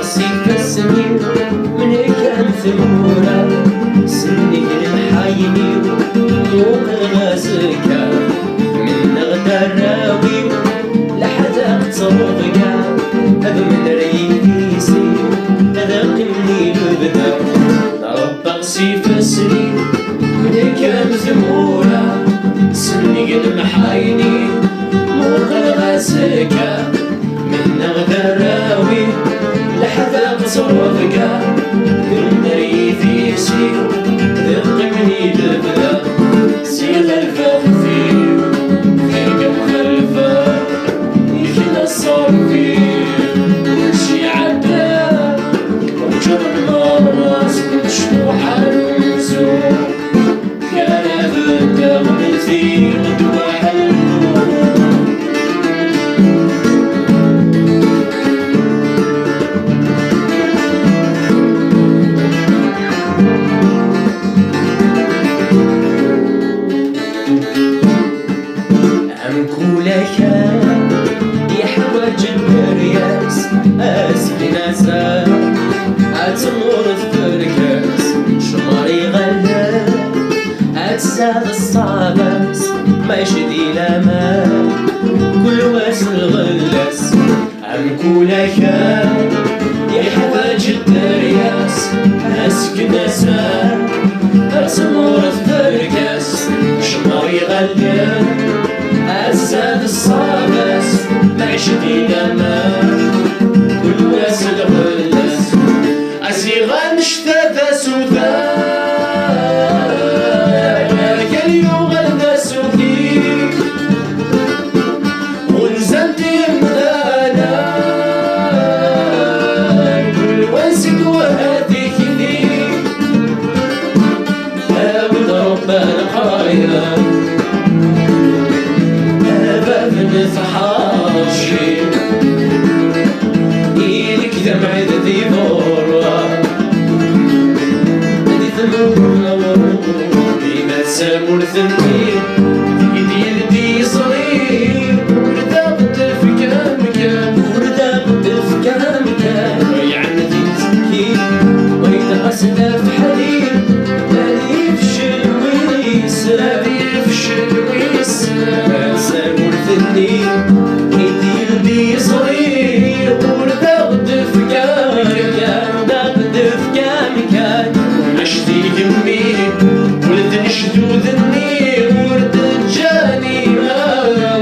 سيف السنين من كان ثمورة سني المحايني يوم غازكا من غدا الراوي لحد اقتصرفكا هذا من ريسي هذا قمني البدا ربق سيف السنين من كان ثمورة سني المحايني يوم غازكا من غدا الراوي لحظة صوفك كل ريثي يسير ذقني البلا سيغ الفخفي فيك مخلفة يخلى الصرفي شي عدا وجر المراس شموح النسوم كان بدا مثير غدوة يحوج الرياس أسكناسا أتمر التركاس شماري غلا أتساد الصاباس ما يشدي لما كل واس الغلاس أمكولك يحوج الرياس أسكناسا أتمر التركاس شماري غلا أساد الصاباس معشتي لما كل واس الغلاس أسيغا نشتاتا سودا كان يغلى سوكي ونزلتي مدانا كل واسك وهاتي كذي أبد ربنا خيرا نتحاشي إيدك دمعي ذي ضرة ذي ثمور بما تسامو الثمين إيدي يدي صغير وردا قدف كامكان وردا قدف كامكان ويعني ذي تسكين ويدا أسدا في حليل لا يفشل ويسر لا يفشل ويسر سامو الثمين إيدي يدي صغير وردا قدف كامكان وردا قدف كامكان عشتي يمي ولد نشدو ذني ورد جاني مالا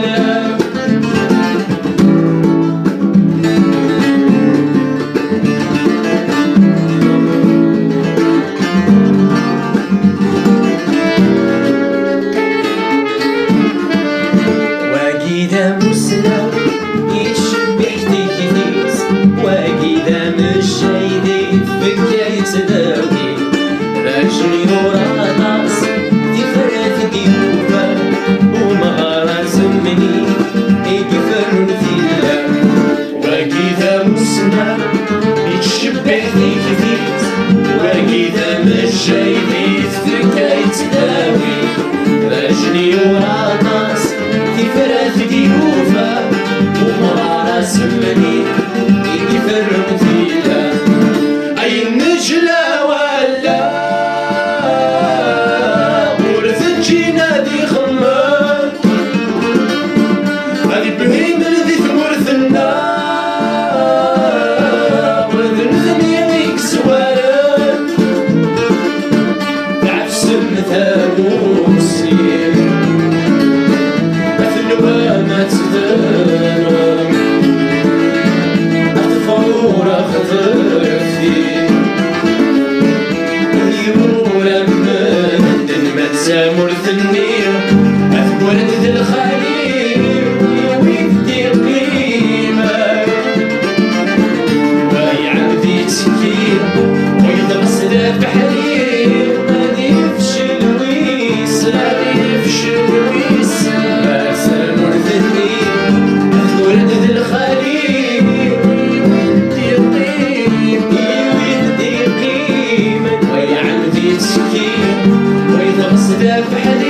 واقيدا مسلم يشبح تكنيس واقيدا مش شايدي فكاية داوي راجلي وراطاس تفرت ديوفا ومغارة زمني يكفر فيها واقيدا مسلم يشبح تكنيس واقيدا مش شايدي فكاية داوي راجلي وراطاس تفرت ديوفا ومغارة زمني يكفر فيها أي النجلة ولا ورث جينادي خمار هذي بهيم الذي ثورث النار وذن يديك سوالك بعفس مثالوسي مثل ما تدرم في حد